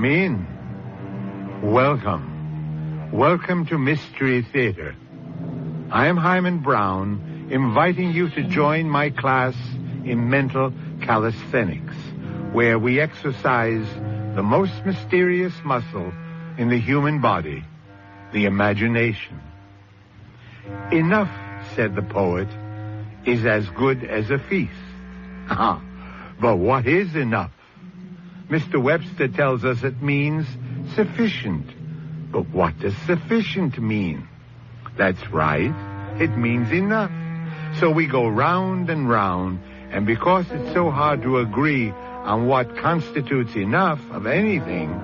Come in. Welcome. Welcome to Mystery Theater. I am Hyman Brown, inviting you to join my class in mental calisthenics, where we exercise the most mysterious muscle in the human body, the imagination. Enough, said the poet, is as good as a feast. But what is enough? Mr. Webster tells us it means sufficient. But what does sufficient mean? That's right. It means enough. So we go round and round, and because it's so hard to agree on what constitutes enough of anything,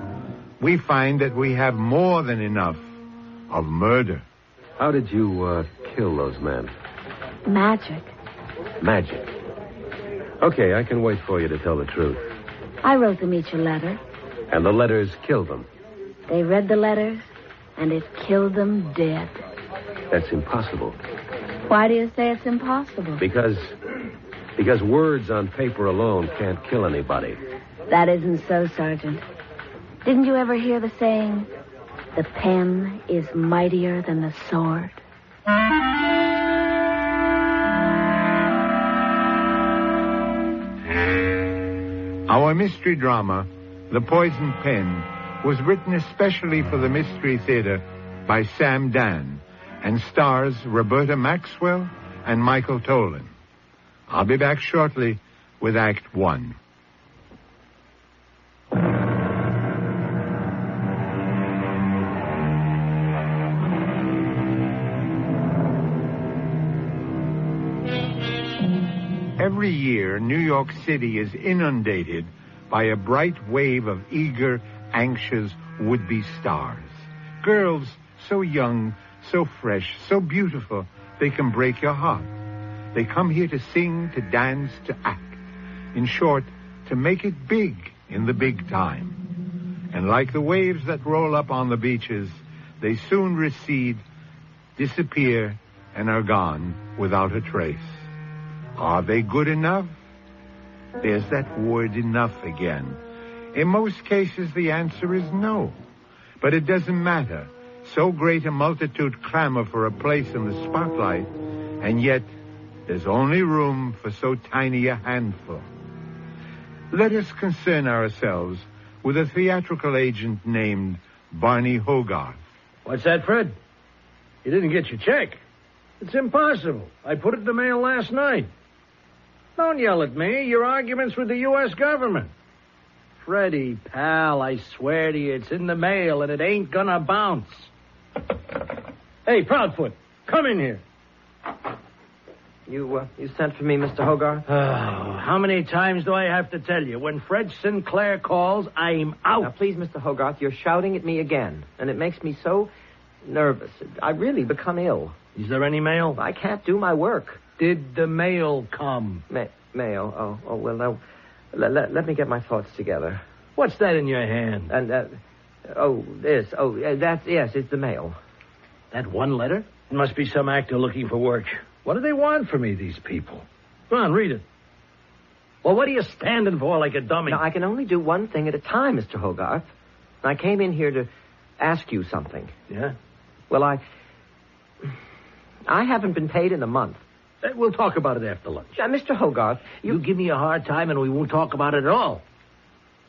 we find that we have more than enough of murder. How did you kill those men? Magic. Magic. Okay, I can wait for you to tell the truth. I wrote them each a letter. And the letters killed them. They read the letters, and it killed them dead. That's impossible. Why do you say it's impossible? Because words on paper alone can't kill anybody. That isn't so, Sergeant. Didn't you ever hear the saying, the pen is mightier than the sword? Our mystery drama, The Poisoned Pen, was written especially for the Mystery Theater by Sam Dan and stars Roberta Maxwell and Michael Tolan. I'll be back shortly with Act One. Every year, New York City is inundated by a bright wave of eager, anxious would-be stars. Girls so young, so fresh, so beautiful, they can break your heart. They come here to sing, to dance, to act. In short, to make it big in the big time. And like the waves that roll up on the beaches, they soon recede, disappear, and are gone without a trace. Are they good enough? There's that word enough again. In most cases, the answer is no. But it doesn't matter. So great a multitude clamor for a place in the spotlight, and yet there's only room for so tiny a handful. Let us concern ourselves with a theatrical agent named Barney Hogarth. What's that, Fred? You didn't get your check. It's impossible. I put it in the mail last night. Don't yell at me. Your argument's with the U.S. government. Freddie, pal, I swear to you, it's in the mail and it ain't gonna bounce. Hey, Proudfoot, come in here. You sent for me, Mr. Hogarth? Oh, how many times do I have to tell you? When Fred Sinclair calls, I'm out. Now, please, Mr. Hogarth, you're shouting at me again, and it makes me so nervous. I really become ill. Is there any mail? I can't do my work. Did the mail come? Mail? Oh, well, now, let me get my thoughts together. What's that in your hand? And, this. Yes, it's the mail. That one letter? It must be some actor looking for work. What do they want from me, these people? Go on, read it. Well, what are you standing for like a dummy? Now, I can only do one thing at a time, Mr. Hogarth. I came in here to ask you something. Yeah? Well, I haven't been paid in a month. We'll talk about it after lunch. Mr. Hogarth, you give me a hard time and we won't talk about it at all.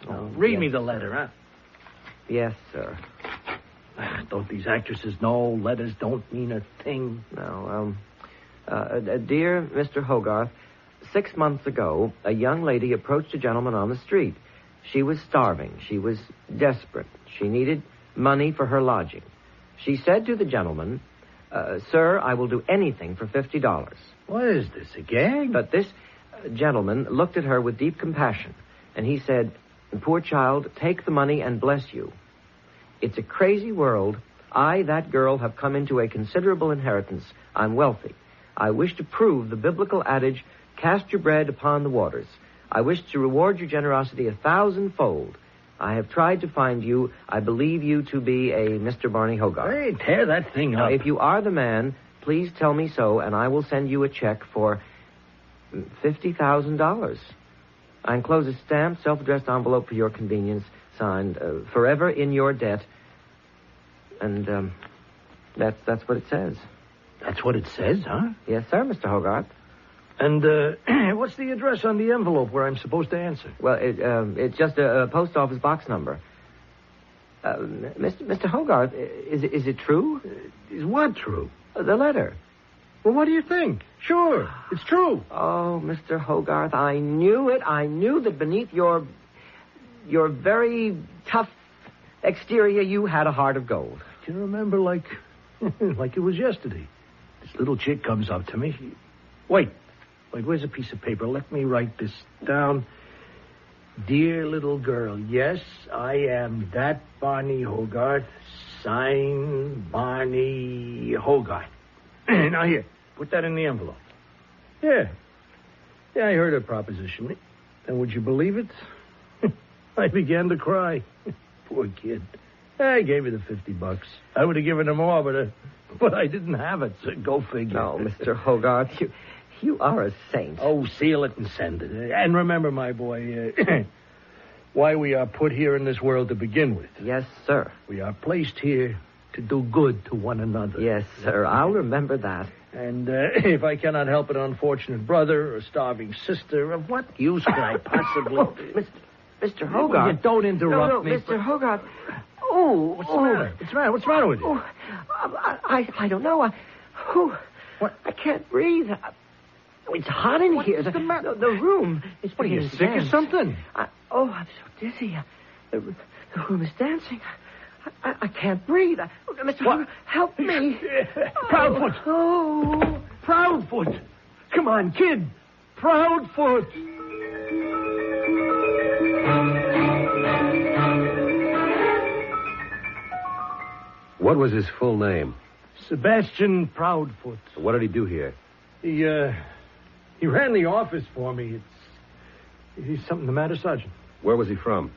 Read me the letter, huh? Yes, sir. Don't these actresses know letters don't mean a thing? No, dear Mr. Hogarth, 6 months ago, a young lady approached a gentleman on the street. She was starving. She was desperate. She needed money for her lodging. She said to the gentleman, sir, I will do anything for $50. What is this, a gag? But this gentleman looked at her with deep compassion, and he said, poor child, take the money and bless you. It's a crazy world. I, that girl, have come into a considerable inheritance. I'm wealthy. I wish to prove the biblical adage, cast your bread upon the waters. I wish to reward your generosity 1,000-fold. I have tried to find you. I believe you to be a Mr. Barney Hogarth. Hey, tear that thing up. Now, if you are the man, please tell me so, and I will send you a check for $50,000. I enclose a stamped, self-addressed envelope for your convenience, signed, forever in your debt. And, that's what it says. That's what it says, huh? Yes, sir, Mr. Hogarth. And, what's the address on the envelope where I'm supposed to answer? Well, it's just a post office box number. Mr. Hogarth, is it true? Is what true? The letter. Well, what do you think? Sure, it's true. Oh, Mr. Hogarth, I knew it. I knew that beneath your very tough exterior, you had a heart of gold. I can remember like it was yesterday. This little chick comes up to me. Wait, where's a piece of paper? Let me write this down. Dear little girl, yes, I am that Barney Hogarth. Signed, Barney Hogarth. Now here, put that in the envelope. Yeah, I heard her proposition. And would you believe it? I began to cry. Poor kid. I gave her the $50. I would have given her more, but I didn't have it, so go figure. No, Mr. Hogarth, you are a saint. Oh, seal it and send it. And remember, my boy, why we are put here in this world to begin with. Yes, sir. We are placed here to do good to one another. Yes, sir. I'll remember that. And if I cannot help an unfortunate brother or a starving sister, of what use could I possibly... Mr. Hogarth. You don't interrupt me. Mr. Hogarth. Oh. What's the matter? What's the matter with you? Oh, I don't know. What? I can't breathe. It's hot in here. What's the matter? The room is What, are you sick or something? I'm so dizzy. The room is dancing. I can't breathe. Mr. Hogarth, help me. Proudfoot. Oh. Proudfoot. Come on, kid. Proudfoot. What was his full name? Sebastian Proudfoot. What did he do here? He ran the office for me. He's something the matter, Sergeant. Where was he from?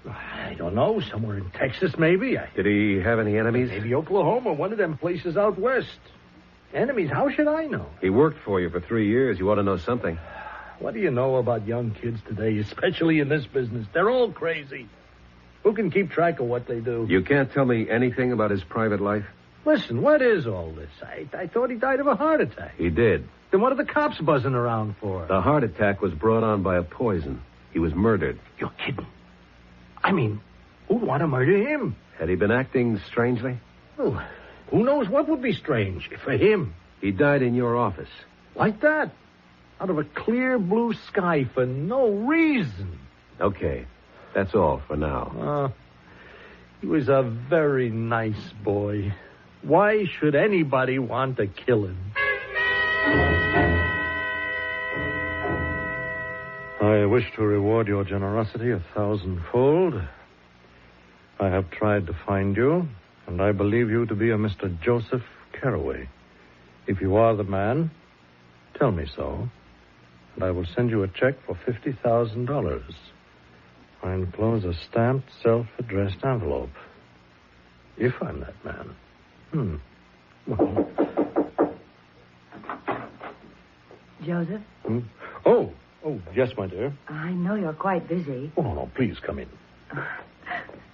I don't know. Somewhere in Texas, maybe. Did he have any enemies? Maybe Oklahoma, one of them places out west. Enemies? How should I know? He worked for you for 3 years. You ought to know something. What do you know about young kids today, especially in this business? They're all crazy. Who can keep track of what they do? You can't tell me anything about his private life? Listen, what is all this? I thought he died of a heart attack. He did. Then what are the cops buzzing around for? The heart attack was brought on by a poison. He was murdered. You're kidding. I mean, who'd want to murder him? Had he been acting strangely? Well, who knows what would be strange for him? He died in your office. Like that? Out of a clear blue sky for no reason. Okay. That's all for now. He was a very nice boy. Why should anybody want to kill him? I wish to reward your generosity 1,000-fold. I have tried to find you, and I believe you to be a Mr. Joseph Carraway. If you are the man, tell me so, and I will send you a check for $50,000. I enclose a stamped, self-addressed envelope. If I'm that man. Well. Joseph? Oh, yes, my dear. I know you're quite busy. Oh, no, please come in.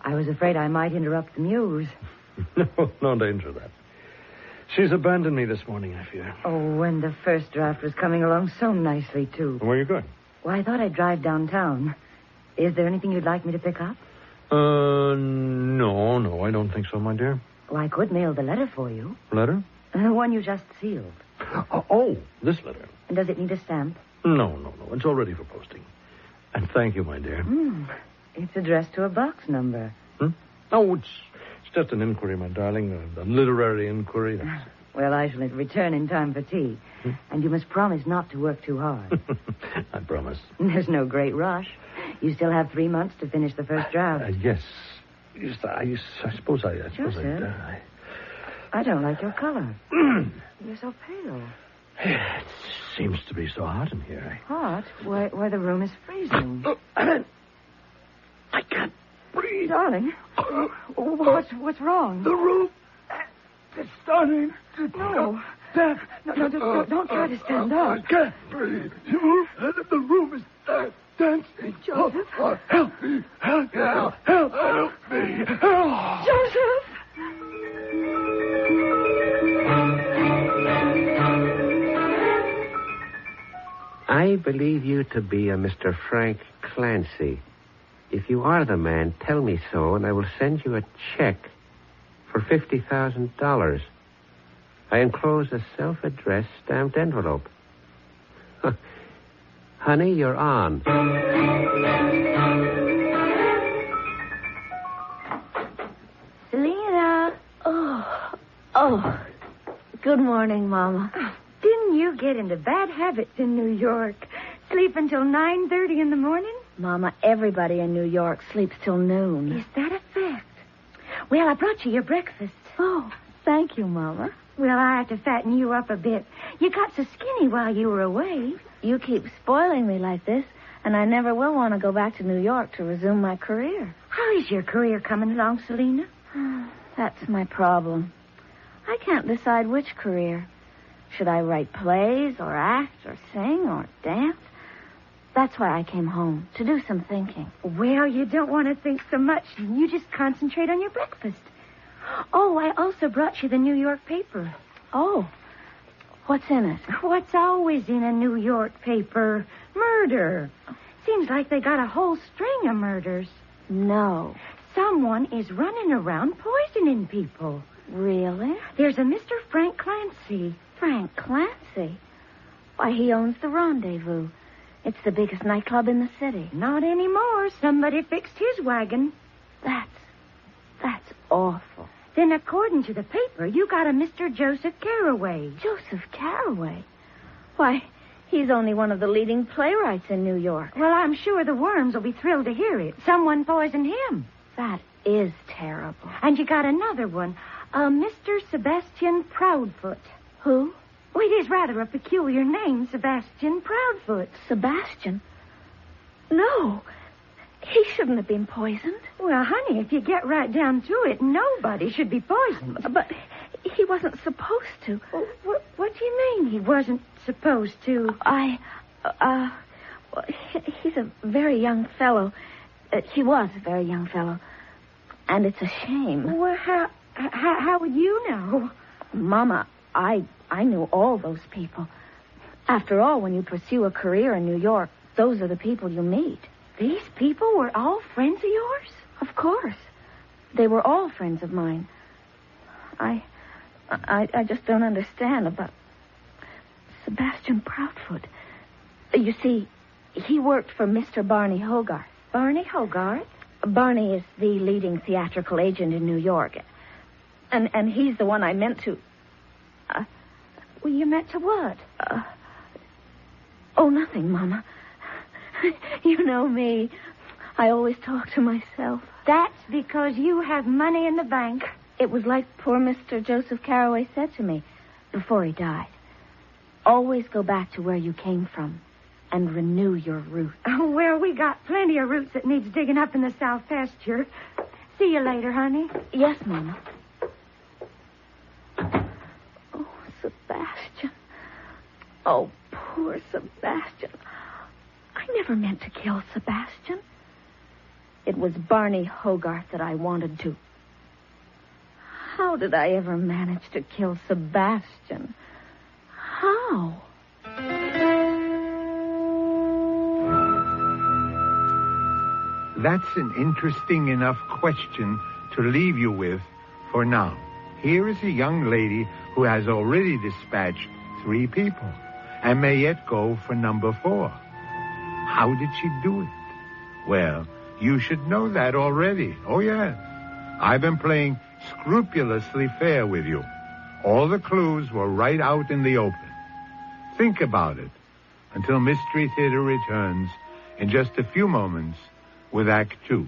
I was afraid I might interrupt the muse. No danger of that. She's abandoned me this morning, I fear. Oh, and the first draft was coming along so nicely, too. Where are you going? Well, I thought I'd drive downtown. Is there anything you'd like me to pick up? No, I don't think so, my dear. Oh, I could mail the letter for you. Letter? The one you just sealed. Oh, this letter. And does it need a stamp? No. It's all ready for posting. And thank you, my dear. It's addressed to a box number. Oh, it's just an inquiry, my darling. A literary inquiry. Well, I shall return in time for tea. And you must promise not to work too hard. I promise. There's no great rush. You still have 3 months to finish the first draft. Yes. I suppose I... Joseph, I don't like your color. You're so pale. It seems to be so hot in here. Hot? Why, the room is freezing. I can't breathe. Darling, what's wrong? The room is starting to... No, don't try to stand up. I can't breathe. The room is dancing. Joseph. Help me. Help me. Help. Joseph! I believe you to be a Mr. Frank Clancy. If you are the man, tell me so, and I will send you a check for $50,000. I enclose a self-addressed stamped envelope. Honey, you're on. Selena. Oh. Good morning, Mama. Didn't you get into bad habits in New York? Sleep until 9:30 in the morning? Mama, everybody in New York sleeps till noon. Is that a fact? Well, I brought you your breakfast. Oh, thank you, Mama. Well, I have to fatten you up a bit. You got so skinny while you were away. You keep spoiling me like this, and I never will want to go back to New York to resume my career. How is your career coming along, Selena? That's my problem. I can't decide which career. Should I write plays or act or sing or dance? That's why I came home, to do some thinking. Well, you don't want to think so much. You just concentrate on your breakfast. Oh, I also brought you the New York paper. Oh, what's in it? What's always in a New York paper? Murder. Seems like they got a whole string of murders. No. Someone is running around poisoning people. Really? There's a Mr. Frank Clancy. Frank Clancy? Why, he owns the Rendezvous. It's the biggest nightclub in the city. Not anymore. Somebody fixed his wagon. That's awful. Then, according to the paper, you got a Mr. Joseph Carraway. Joseph Carraway? Why, he's only one of the leading playwrights in New York. Well, I'm sure the worms will be thrilled to hear it. Someone poisoned him. That is terrible. And you got another one, a Mr. Sebastian Proudfoot. Who? Well, it is rather a peculiar name, Sebastian Proudfoot. Sebastian? No. He shouldn't have been poisoned. Well, honey, if you get right down to it, nobody should be poisoned. But he wasn't supposed to. What do you mean he wasn't supposed to? He's a very young fellow. He was a very young fellow. And it's a shame. Well, how would you know? Mama, I knew all those people. After all, when you pursue a career in New York, those are the people you meet. These people were all friends of yours? Of course. They were all friends of mine. I just don't understand about Sebastian Proudfoot. You see, he worked for Mr. Barney Hogarth. Barney Hogarth? Barney is the leading theatrical agent in New York. And he's the one I meant to... Well, you meant to what? Nothing, Mama. You know me. I always talk to myself. That's because you have money in the bank. It was like poor Mr. Joseph Carraway said to me before he died. Always go back to where you came from and renew your roots. Oh, well, we got plenty of roots that needs digging up in the south pasture. See you later, honey. Yes, Mama. Oh, Sebastian. Oh, poor Sebastian. I never meant to kill Sebastian. It was Barney Hogarth that I wanted to. How did I ever manage to kill Sebastian? How? That's an interesting enough question to leave you with for now. Here is a young lady who has already dispatched 3 people and may yet go for number 4. How did she do it? Well, you should know that already. Oh, yes. I've been playing scrupulously fair with you. All the clues were right out in the open. Think about it until Mystery Theater returns in just a few moments with Act 2.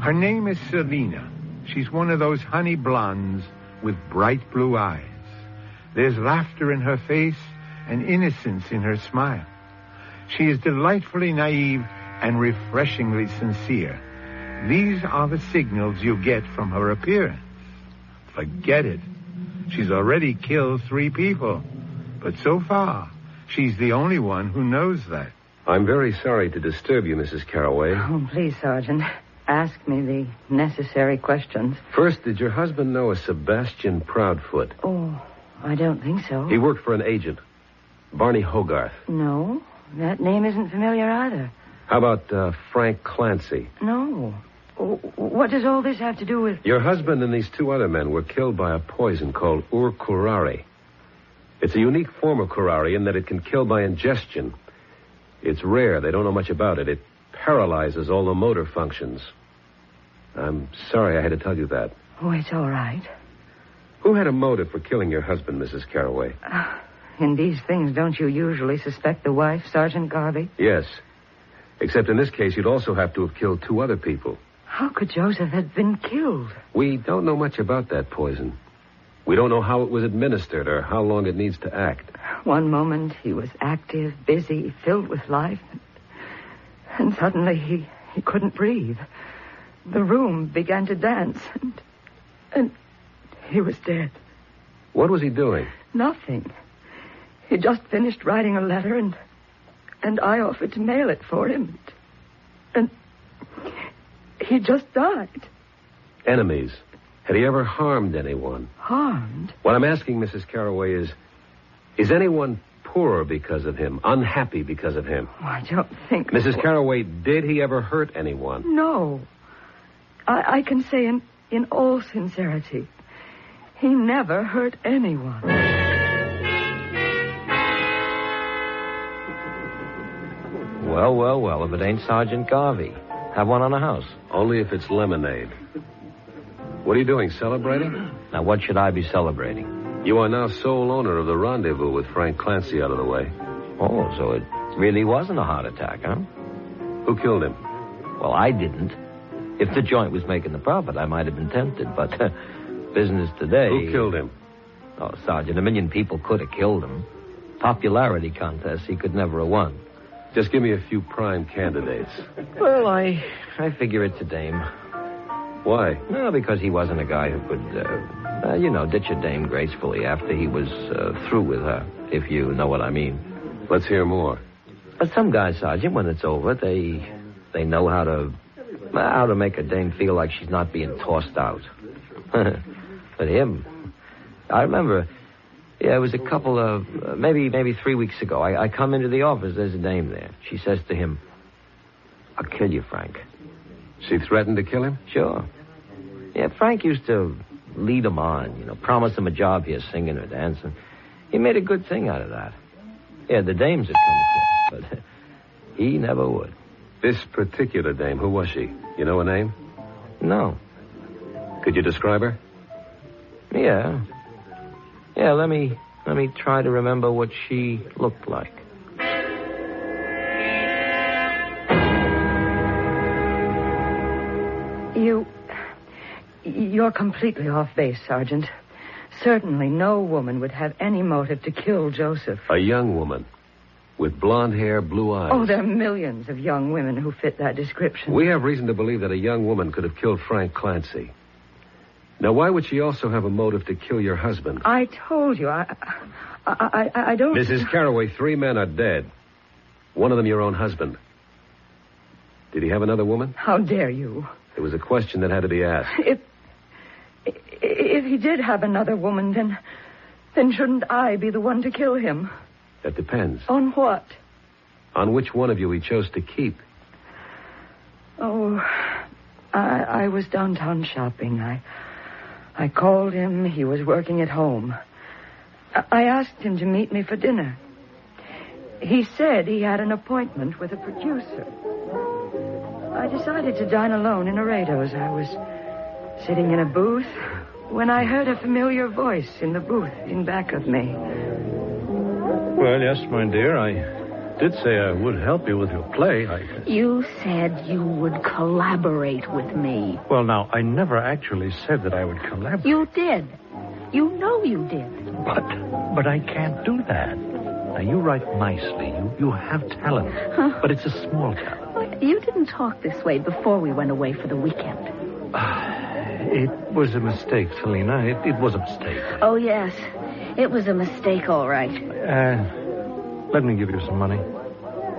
Her name is Selena. She's one of those honey blondes with bright blue eyes. There's laughter in her face and innocence in her smile. She is delightfully naive and refreshingly sincere. These are the signals you get from her appearance. Forget it. She's already killed 3 people. But so far, she's the only one who knows that. I'm very sorry to disturb you, Mrs. Carraway. Oh, please, Sergeant. Ask me the necessary questions. First, did your husband know a Sebastian Proudfoot? Oh, I don't think so. He worked for an agent, Barney Hogarth. No, that name isn't familiar either. How about Frank Clancy? No. What does all this have to do with... Your husband and these 2 other men were killed by a poison called curare. It's a unique form of curare in that it can kill by ingestion. It's rare. They don't know much about it. It paralyzes all the motor functions. I'm sorry I had to tell you that. Oh, it's all right. Who had a motive for killing your husband, Mrs. Carraway? In these things, don't you usually suspect the wife, Sergeant Garvey? Yes. Except in this case, you'd also have to have killed 2 other people. How could Joseph have been killed? We don't know much about that poison. We don't know how it was administered or how long it needs to act. One moment he was active, busy, filled with life. And suddenly he couldn't breathe. The room began to dance. And he was dead. What was he doing? Nothing. He just finished writing a letter and I offered to mail it for him. And he just died. Enemies. Had he ever harmed anyone? Harmed? What I'm asking, Mrs. Carraway, is anyone poorer because of him, unhappy because of him? Oh, I don't think... Mrs. Carraway, did he ever hurt anyone? No. I can say in all sincerity, he never hurt anyone. Well, if it ain't Sergeant Garvey. Have one on the house. Only if it's lemonade. What are you doing, celebrating? Now, what should I be celebrating? You are now sole owner of the rendezvous with Frank Clancy out of the way. Oh, so it really wasn't a heart attack, huh? Who killed him? Well, I didn't. If the joint was making the profit, I might have been tempted, but business today... Who killed him? Oh, Sergeant, 1 million people could have killed him. Popularity contest, he could never have won. Just give me a few prime candidates. Well, I figure it's a dame. Why? No, because he wasn't a guy who could, ditch a dame gracefully after he was through with her, if you know what I mean. Let's hear more. But some guys, Sergeant, when it's over, they know how to make a dame feel like she's not being tossed out. But him, I remember, it was a couple of, maybe 3 weeks ago, I come into the office, there's a dame there. She says to him, "I'll kill you, Frank." She threatened to kill him? Sure. Yeah, Frank used to lead him on, promise him a job here, singing or dancing. He made a good thing out of that. Yeah, the dames had come across, but he never would. This particular dame, who was she? You know her name? No. Could you describe her? Yeah. Yeah, let me try to remember what she looked like. You're completely off base, Sergeant. Certainly no woman would have any motive to kill Joseph. A young woman with blonde hair, blue eyes. Oh, there are millions of young women who fit that description. We have reason to believe that a young woman could have killed Frank Clancy. Now, why would she also have a motive to kill your husband? I told you, I don't... Mrs. Carraway, 3 men are dead. One of them your own husband. Did he have another woman? How dare you? It was a question that had to be asked. If he did have another woman, then shouldn't I be the one to kill him? That depends. On what? On which one of you he chose to keep. Oh, I was downtown shopping. I called him. He was working at home. I asked him to meet me for dinner. He said he had an appointment with a producer. I decided to dine alone in Laredo's. I was sitting in a booth when I heard a familiar voice in the booth in back of me. Well, yes, my dear, I did say I would help you with your play. You said you would collaborate with me. Well, now, I never actually said that I would collaborate. You did. You know you did. But I can't do that. Now, you write nicely. You have talent. But it's a small talent. You didn't talk this way before we went away for the weekend. It was a mistake, Selina. It was a mistake. Oh, yes. It was a mistake, all right. Let me give you some money.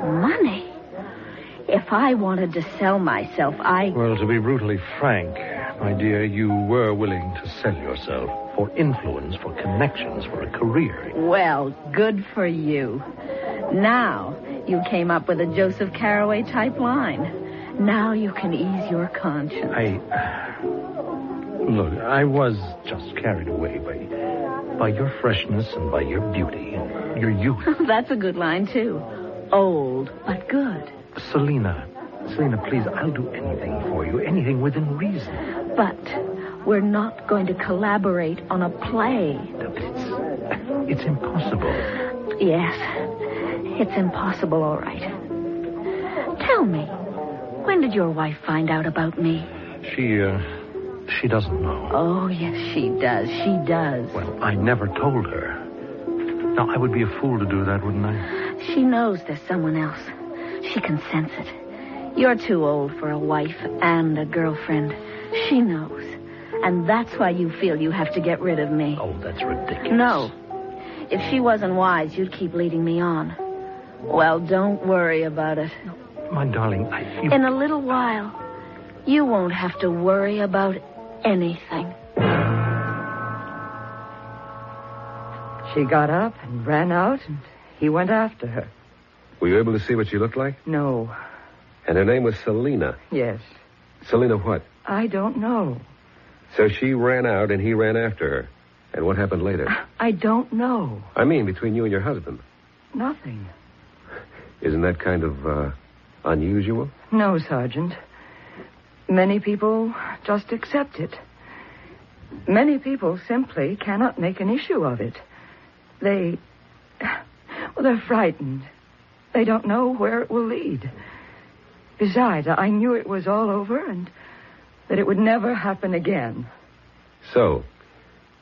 Money? If I wanted to sell myself, Well, to be brutally frank, my dear, you were willing to sell yourself for influence, for connections, for a career. Well, good for you. Now you came up with a Joseph Carraway-type line. Now you can ease your conscience. Look, I was just carried away by your freshness and by your beauty, your youth. That's a good line, too. Old, but good. Selina, please, I'll do anything for you, anything within reason. But we're not going to collaborate on a play. It's impossible. Yes, it's impossible, all right. Tell me, when did your wife find out about me? She doesn't know. Oh, yes, she does. She does. Well, I never told her. Now, I would be a fool to do that, wouldn't I? She knows there's someone else. She can sense it. You're too old for a wife and a girlfriend. She knows. And that's why you feel you have to get rid of me. Oh, that's ridiculous. No. If she wasn't wise, you'd keep leading me on. Well, don't worry about it. My darling, I feel... In a little while, you won't have to worry about anything. She got up and ran out, and he went after her. Were you able to see what she looked like? No. And her name was Selina. Yes. Selina what? I don't know. So she ran out and he ran after her. And what happened later? I don't know. I mean, between you and your husband. Nothing. Isn't that kind of, unusual? No, Sergeant. Many people just accept it. Many people simply cannot make an issue of it. They're frightened. They don't know where it will lead. Besides, I knew it was all over and that it would never happen again. So,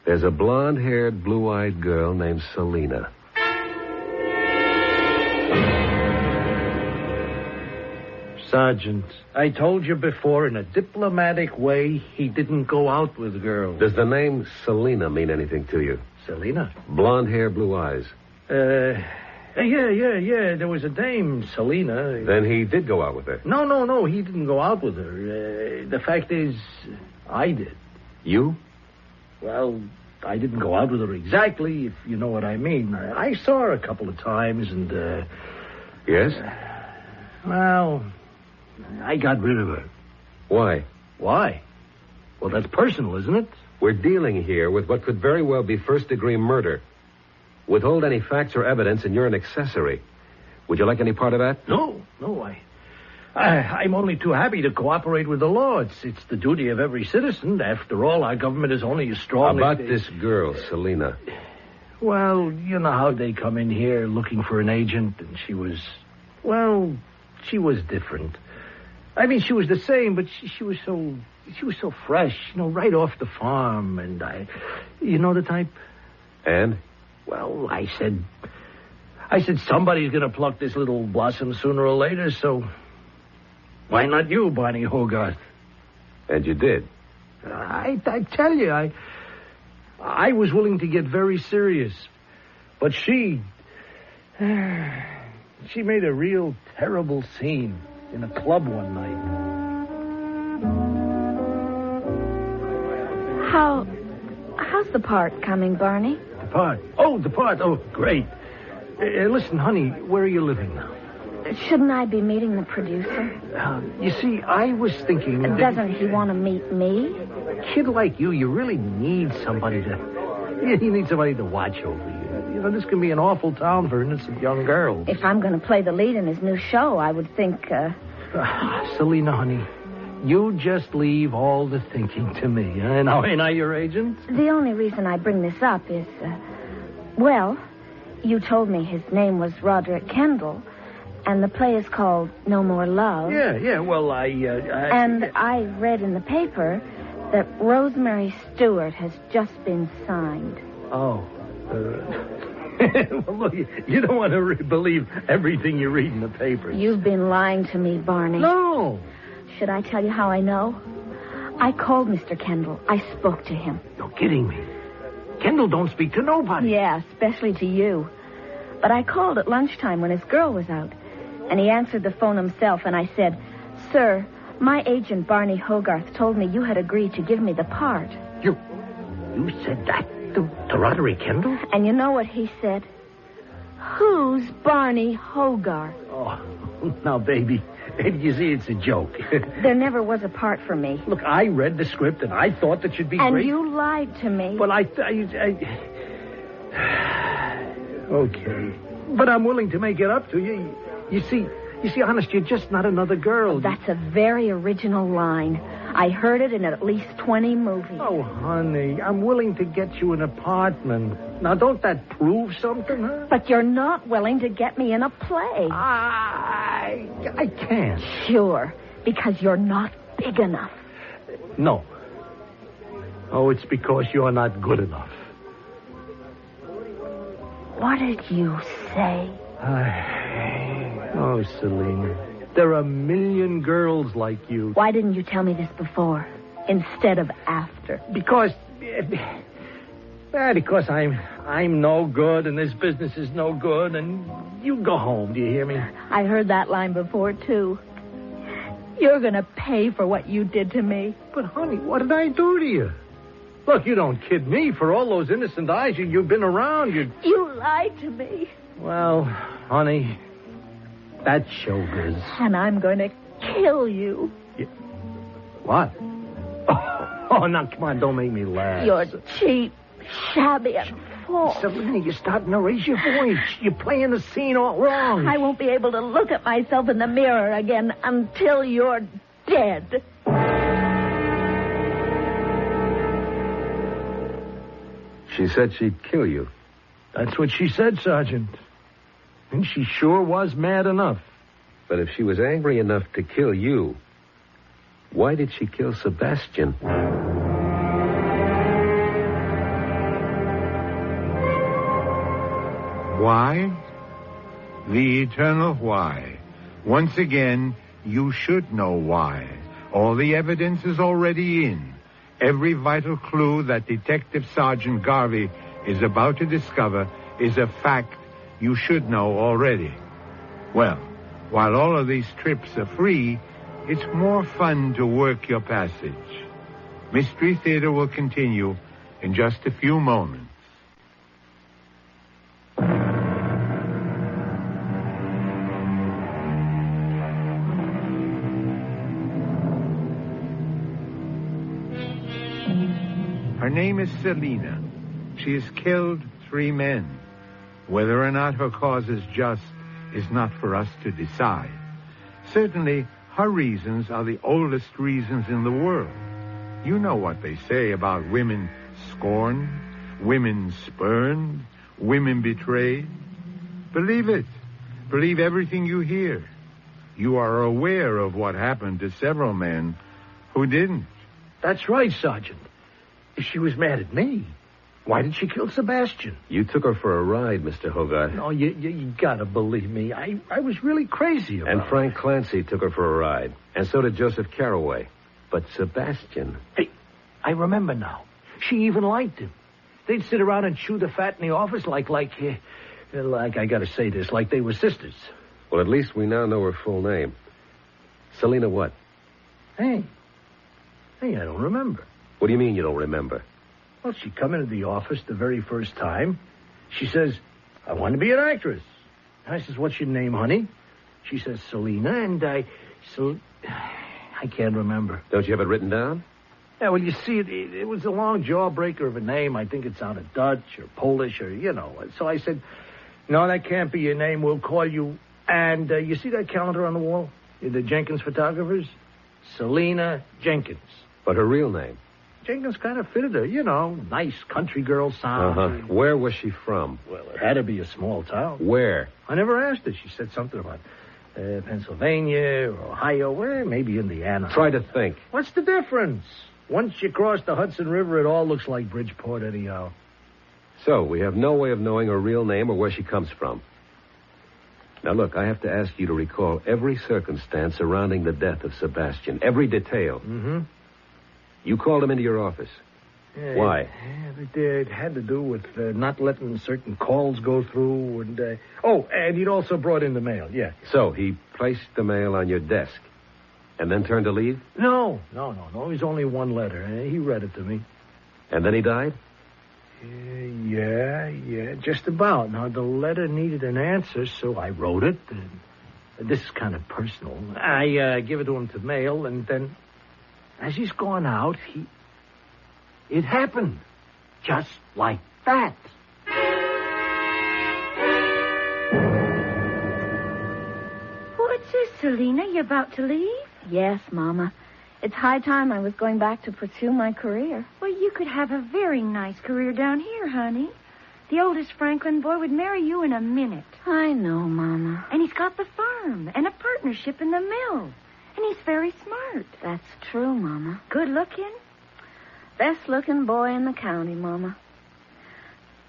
there's a blonde-haired, blue-eyed girl named Selina. Sergeant, I told you before, in a diplomatic way, he didn't go out with girls. Does the name Selina mean anything to you? Selina? Blonde hair, blue eyes. Yeah. There was a dame, Selina. Then he did go out with her? No, he didn't go out with her. The fact is, I did. You? Well, I didn't go out with her exactly, if you know what I mean. I saw her a couple of times, and, Yes? Well, I got rid of her. Why? Why? Well, that's personal, isn't it? We're dealing here with what could very well be first-degree murder. Withhold any facts or evidence, and you're an accessory. Would you like any part of that? No, I'm only too happy to cooperate with the law. It's the duty of every citizen. After all, our government is only as strong About as... this girl, Selina. Well, you know how they come in here looking for an agent, and she was different. I mean, she was the same, but she was so fresh, right off the farm, and you know the type? And? Well, I said somebody's going to pluck this little blossom sooner or later, so why not you, Barney Hogarth? And you did? I tell you, I was willing to get very serious, but she made a real terrible scene in a club one night. How's the part coming, Barney? The part? Oh, great. Listen, honey, where are you living now? Shouldn't I be meeting the producer? You see, I was thinking... Doesn't he want to meet me? A kid like you really need somebody to... You need somebody to watch over you. This can be an awful town for innocent young girls. If I'm going to play the lead in his new show, I would think... Selina, honey, you just leave all the thinking to me. Ain't I your agent? The only reason I bring this up is... you told me his name was Roderick Kendall, and the play is called No More Love. Yeah, well, And I read in the paper that Rosemary Stewart has just been signed. Oh. Well, look, you don't want to believe everything you read in the papers. You've been lying to me, Barney. No. Should I tell you how I know? I called Mr. Kendall. I spoke to him. You're kidding me. Kendall don't speak to nobody. Yeah, especially to you. But I called at lunchtime when his girl was out. And he answered the phone himself, and I said, "Sir, my agent, Barney Hogarth, told me you had agreed to give me the part." You said that to Roderick Kendall? And you know what he said? "Who's Barney Hogarth?" Oh, now, baby, you see, it's a joke. There never was a part for me. Look, I read the script, and I thought that you'd be and great. And you lied to me. Well, I... Okay. But I'm willing to make it up to you. You see, honest, you're just not another girl. That's a very original line. I heard it in at least 20 movies. Oh, honey, I'm willing to get you an apartment. Now, don't that prove something, huh? But you're not willing to get me in a play. I can't. Sure, because you're not big enough. No. Oh, it's because you're not good enough. What did you say? Oh, Selena, there are a million girls like you. Why didn't you tell me this before, instead of after? Because I'm no good, and this business is no good, and you go home, do you hear me? I heard that line before, too. You're going to pay for what you did to me. But, honey, what did I do to you? Look, you don't kid me. For all those innocent eyes you've been around, You lied to me. Well, honey, that's showbiz. And I'm going to kill you. What? Oh, now, come on, don't make me laugh. You're cheap, shabby, and false. Selena, you're starting to raise your voice. You're playing the scene all wrong. I won't be able to look at myself in the mirror again until you're dead. She said she'd kill you. That's what she said, Sergeant. And she sure was mad enough. But if she was angry enough to kill you, why did she kill Sebastian? Why? The eternal why. Once again, you should know why. All the evidence is already in. Every vital clue that Detective Sergeant Garvey is about to discover is a fact you should know already. Well, while all of these trips are free, it's more fun to work your passage. Mystery Theater will continue in just a few moments. Her name is Selena. She has killed 3 men. Whether or not her cause is just is not for us to decide. Certainly, her reasons are the oldest reasons in the world. You know what they say about women scorned, women spurned, women betrayed. Believe it. Believe everything you hear. You are aware of what happened to several men who didn't. That's right, Sergeant. If she was mad at me, why did she kill Sebastian? You took her for a ride, Mr. Hogarth. No, you gotta believe me. I was really crazy about And Frank Clancy took her for a ride. And so did Joseph Carraway. But Sebastian... Hey, I remember now. She even liked him. They'd sit around and chew the fat in the office like I gotta say this, like they were sisters. Well, at least we now know her full name. Selena what? Hey, I don't remember. What do you mean you don't remember? Well, she come into the office the very first time. She says, "I want to be an actress." I says, "What's your name, honey?" She says, "Selena," and I can't remember. Don't you have it written down? Yeah, well, you see, it was a long jawbreaker of a name. I think it sounded Dutch or Polish or, So I said, "No, that can't be your name. We'll call you..." And you see that calendar on the wall? The Jenkins photographers? Selena Jenkins. But her real name? Jenkins kind of fitted her, nice country girl sound. Uh-huh. Where was she from? Well, it had to be a small town. Where? I never asked her. She said something about Pennsylvania or Ohio, maybe Indiana. Try to think. What's the difference? Once you cross the Hudson River, it all looks like Bridgeport anyhow. So, we have no way of knowing her real name or where she comes from. Now, look, I have to ask you to recall every circumstance surrounding the death of Sebastian. Every detail. Mm-hmm. You called him into your office. Yeah, Why? It had to do with not letting certain calls go through. And he'd also brought in the mail, yeah. So, he placed the mail on your desk and then turned to leave? No. It was only one letter. He read it to me. And then he died? Yeah, just about. Now, the letter needed an answer, so I wrote it. This is kind of personal. I give it to him to mail, and then, as he's gone out, it happened. Just like that. What's this, Selena? You about to leave? Yes, Mama. It's high time I was going back to pursue my career. Well, you could have a very nice career down here, honey. The oldest Franklin boy would marry you in a minute. I know, Mama. And he's got the farm and a partnership in the mill. And he's very smart. That's true, Mama. Good looking. Best looking boy in the county, Mama.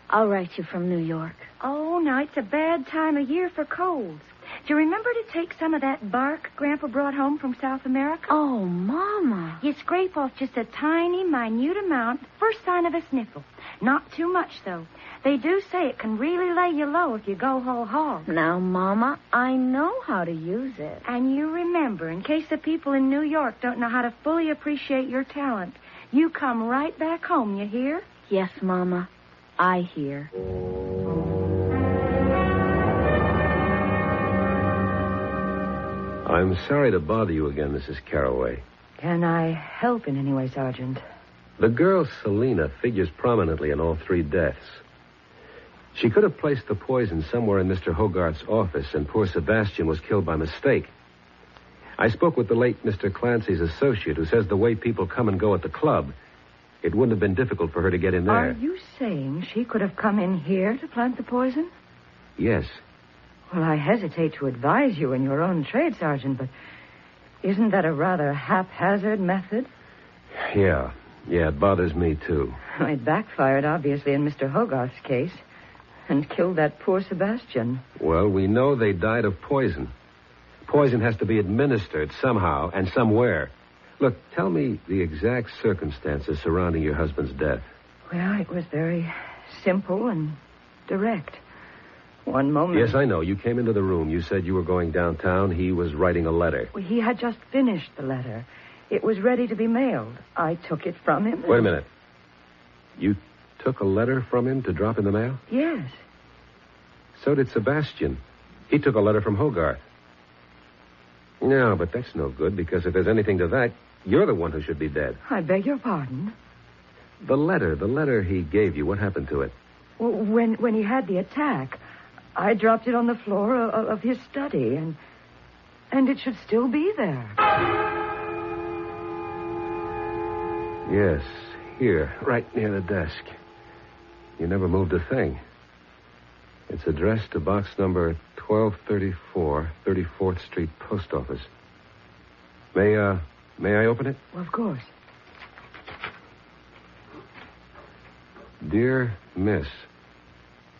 I'll write you from New York. Oh, now, it's a bad time of year for colds. Do you remember to take some of that bark Grandpa brought home from South America? Oh, Mama. You scrape off just a tiny, minute amount, first sign of a sniffle. Not too much, though. They do say it can really lay you low if you go whole hog. Now, Mama, I know how to use it. And you remember, in case the people in New York don't know how to fully appreciate your talent, you come right back home, you hear? Yes, Mama. I hear. I'm sorry to bother you again, Mrs. Carroway. Can I help in any way, Sergeant? The girl, Selena, figures prominently in all three deaths. She could have placed the poison somewhere in Mr. Hogarth's office, and poor Sebastian was killed by mistake. I spoke with the late Mr. Clancy's associate, who says the way people come and go at the club, it wouldn't have been difficult for her to get in there. Are you saying she could have come in here to plant the poison? Yes. Well, I hesitate to advise you in your own trade, Sergeant, but isn't that a rather haphazard method? Yeah, it bothers me, too. It backfired, obviously, in Mr. Hogarth's case, and killed that poor Sebastian. Well, we know they died of poison. Poison has to be administered somehow and somewhere. Look, tell me the exact circumstances surrounding your husband's death. Well, it was very simple and direct. One moment... Yes, I know. You came into the room. You said you were going downtown. He was writing a letter. Well, he had just finished the letter. It was ready to be mailed. I took it from him. Wait a minute. You took a letter from him to drop in the mail? Yes. So did Sebastian. He took a letter from Hogarth. No, but that's no good, because if there's anything to that, you're the one who should be dead. I beg your pardon? The letter he gave you, what happened to it? Well, when he had the attack, I dropped it on the floor of his study, and it should still be there. Yes, here, right near the desk. You never moved a thing. It's addressed to box number 1234, 34th Street Post Office. May I open it? Well, of course. Dear Miss,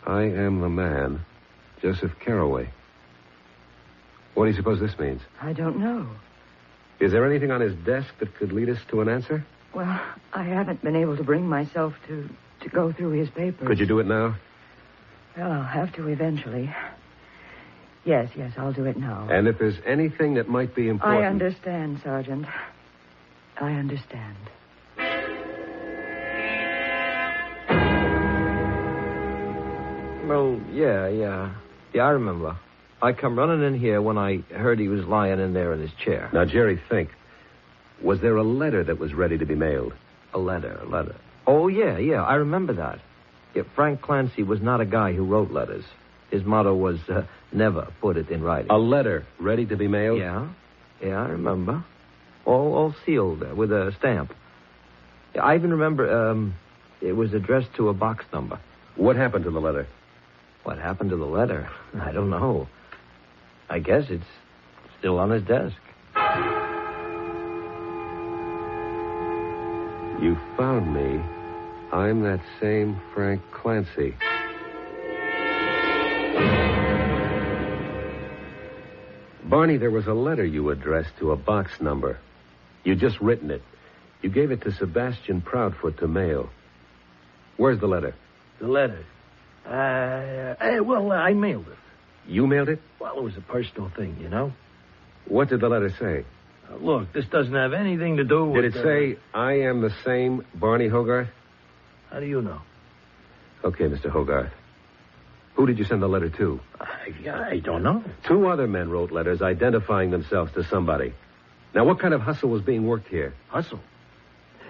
I am the man, Joseph Carroway. What do you suppose this means? I don't know. Is there anything on his desk that could lead us to an answer? Well, I haven't been able to bring myself to go through his papers. Could you do it now? Well, I'll have to eventually. Yes, I'll do it now. And if there's anything that might be important... I understand, Sergeant. I understand. Well, yeah, I remember. I come running in here when I heard he was lying in there in his chair. Now, Jerry, think. Was there a letter that was ready to be mailed? A letter. Oh, yeah, I remember that. Yeah, Frank Clancy was not a guy who wrote letters. His motto was, never put it in writing. A letter ready to be mailed? Yeah, I remember. All sealed with a stamp. I even remember it was addressed to a box number. What happened to the letter? What happened to the letter? I don't know. I guess it's still on his desk. You found me I'm that same Frank Clancy. Barney, there was a letter you addressed to a box number. You'd just written it. You gave it to Sebastian Proudfoot to mail. Where's the letter? The letter? I mailed it. You mailed it? Well, it was a personal thing, you know. What did the letter say? Look, this doesn't have anything to do with... Did it say, I am the same Barney Hogarth? How do you know? Okay, Mr. Hogarth. Who did you send the letter to? I don't know. 2 other men wrote letters identifying themselves to somebody. Now, what kind of hustle was being worked here? Hustle?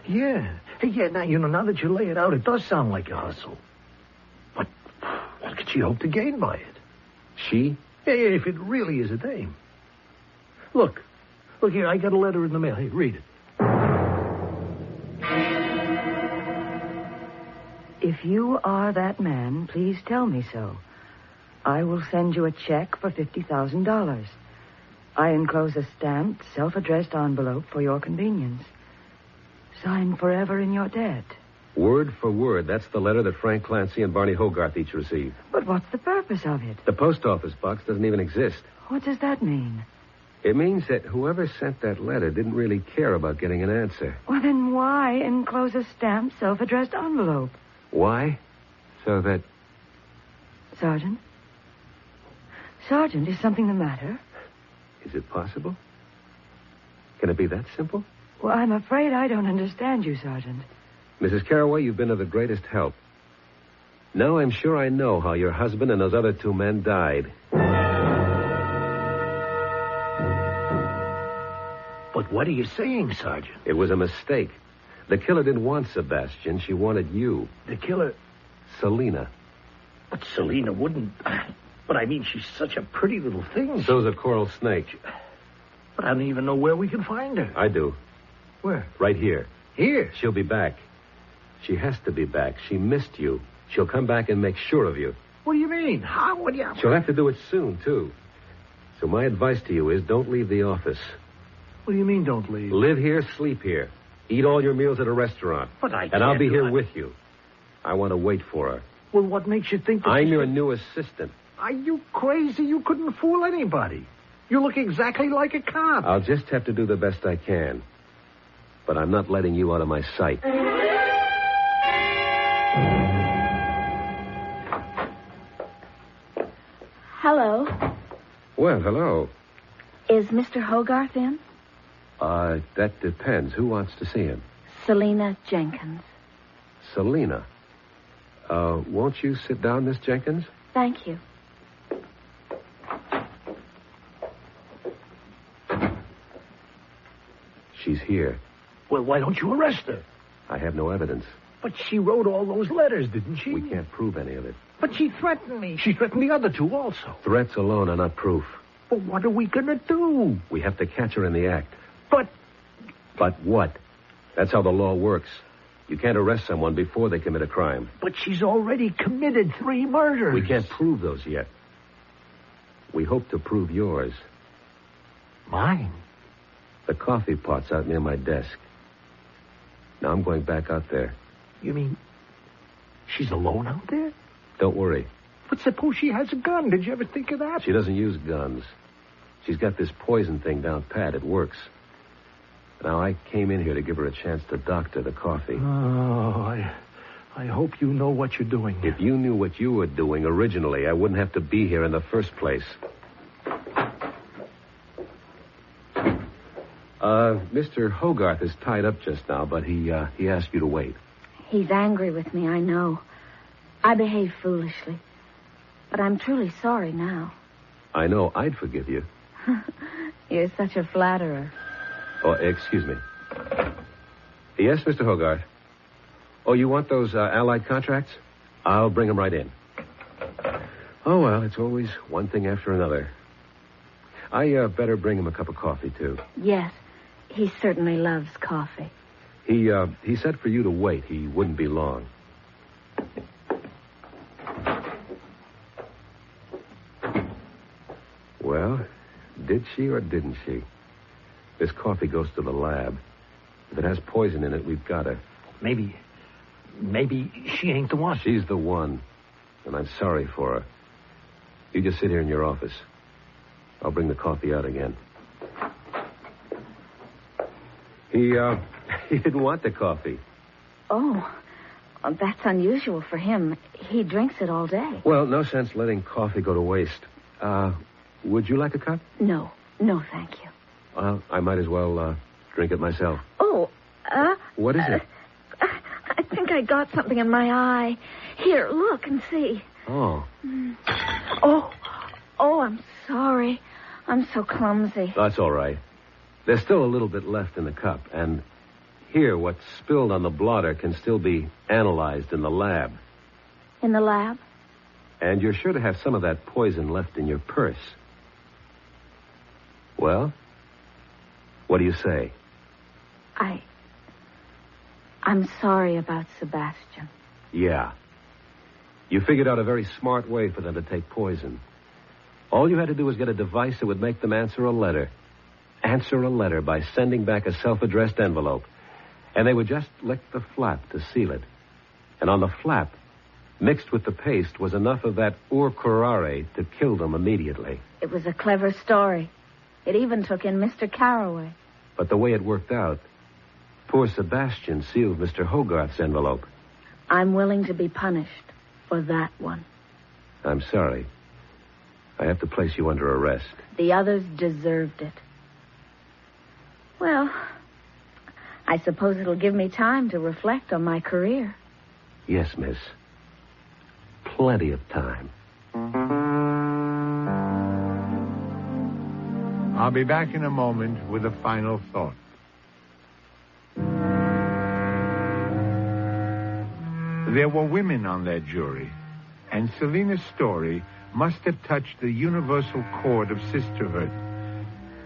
Yeah. Hey, yeah, now that you lay it out, it does sound like a hustle. But what could she hope to gain by it? She? Yeah, if it really is a dame. Look here, I got a letter in the mail. Hey, read it. If you are that man, please tell me so. I will send you a check for $50,000. I enclose a stamped, self-addressed envelope for your convenience. Signed forever in your debt. Word for word, that's the letter that Frank Clancy and Barney Hogarth each received. But what's the purpose of it? The post office box doesn't even exist. What does that mean? It means that whoever sent that letter didn't really care about getting an answer. Well, then why enclose a stamped, self-addressed envelope? Why? So that... Sergeant? Sergeant, is something the matter? Is it possible? Can it be that simple? Well, I'm afraid I don't understand you, Sergeant. Mrs. Carraway, you've been of the greatest help. Now I'm sure I know how your husband and those other 2 men died. But what are you saying, Sergeant? It was a mistake. The killer didn't want Sebastian. She wanted you. The killer? Selena. But Selena wouldn't... But I mean, she's such a pretty little thing. So's a coral snake. But I don't even know where we can find her. I do. Where? Right here. Here? She'll be back. She has to be back. She missed you. She'll come back and make sure of you. What do you mean? How would you... She'll have to do it soon, too. So my advice to you is don't leave the office. What do you mean, don't leave? Live here, sleep here. Eat all your meals at a restaurant. But I can't... And I'll be here with you. I want to wait for her. Well, what makes you think that... I'm your new assistant. Are you crazy? You couldn't fool anybody. You look exactly like a cop. I'll just have to do the best I can. But I'm not letting you out of my sight. Hello. Well, hello. Is Mr. Hogarth in? That depends. Who wants to see him? Selena Jenkins. Selena. Won't you sit down, Miss Jenkins? Thank you. She's here. Well, why don't you arrest her? I have no evidence. But she wrote all those letters, didn't she? We can't prove any of it. But she threatened me. She threatened the other 2 also. Threats alone are not proof. But what are we going to do? We have to catch her in the act. But... But what? That's how the law works. You can't arrest someone before they commit a crime. But she's already committed 3 murders. We can't prove those yet. We hope to prove yours. Mine? The coffee pot's out near my desk. Now I'm going back out there. You mean she's alone out there? Don't worry. But suppose she has a gun. Did you ever think of that? She doesn't use guns. She's got this poison thing down pat. It works. Now, I came in here to give her a chance to doctor the coffee. Oh, I hope you know what you're doing. If you knew what you were doing originally, I wouldn't have to be here in the first place. Mr. Hogarth is tied up just now, but he asked you to wait. He's angry with me, I know. I behaved foolishly. But I'm truly sorry now. I know. I'd forgive you. You're such a flatterer. Oh, excuse me. Yes, Mr. Hogarth. Oh, you want those Allied contracts? I'll bring them right in. Oh, well, it's always one thing after another. I better bring him a cup of coffee, too. Yes, he certainly loves coffee. He said for you to wait. He wouldn't be long. Well, did she or didn't she? This coffee goes to the lab. If it has poison in it, we've got her. Maybe maybe she ain't the one. She's the one, and I'm sorry for her. You just sit here in your office. I'll bring the coffee out again. He didn't want the coffee. Oh, that's unusual for him. He drinks it all day. Well, no sense letting coffee go to waste. Would you like a cup? No, thank you. Well, I might as well drink it myself. Oh, What is it? I think I got something in my eye. Here, look and see. Oh. Oh, I'm sorry. I'm so clumsy. That's all right. There's still a little bit left in the cup, and here, what's spilled on the blotter can still be analyzed in the lab. In the lab? And you're sure to have some of that poison left in your purse. Well, what do you say? I'm sorry about Sebastian. Yeah. You figured out a very smart way for them to take poison. All you had to do was get a device that would make them answer a letter. Answer a letter by sending back a self-addressed envelope. And they would just lick the flap to seal it. And on the flap, mixed with the paste, was enough of that ur curare to kill them immediately. It was a clever story. It even took in Mr. Carraway. But the way it worked out, poor Sebastian sealed Mr. Hogarth's envelope. I'm willing to be punished for that one. I'm sorry. I have to place you under arrest. The others deserved it. Well, I suppose it'll give me time to reflect on my career. Yes, miss. Plenty of time. I'll be back in a moment with a final thought. There were women on that jury, and Selina's story must have touched the universal chord of sisterhood.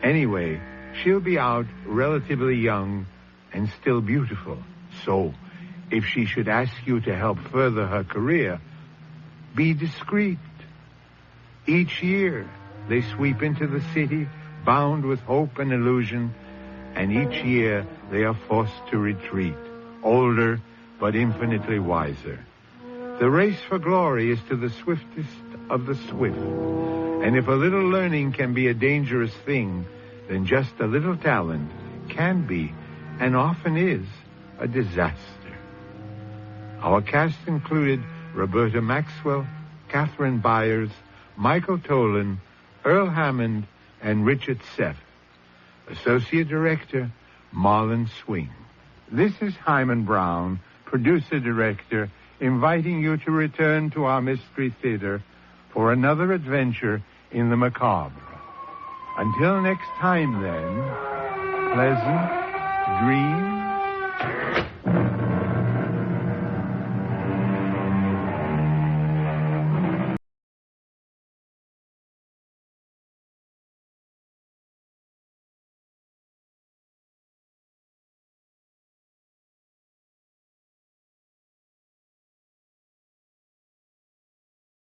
Anyway, she'll be out relatively young and still beautiful. So, if she should ask you to help further her career, be discreet. Each year, they sweep into the city, bound with hope and illusion, and each year they are forced to retreat, older but infinitely wiser. The race for glory is to the swiftest of the swift, and if a little learning can be a dangerous thing, then just a little talent can be, and often is, a disaster. Our cast included Roberta Maxwell, Catherine Byers, Michael Tolan, Earl Hammond, and Richard Seff. Associate Director, Marlon Swing. This is Hyman Brown, Producer-Director, inviting you to return to our Mystery Theater for another adventure in the macabre. Until next time, then, pleasant dreams.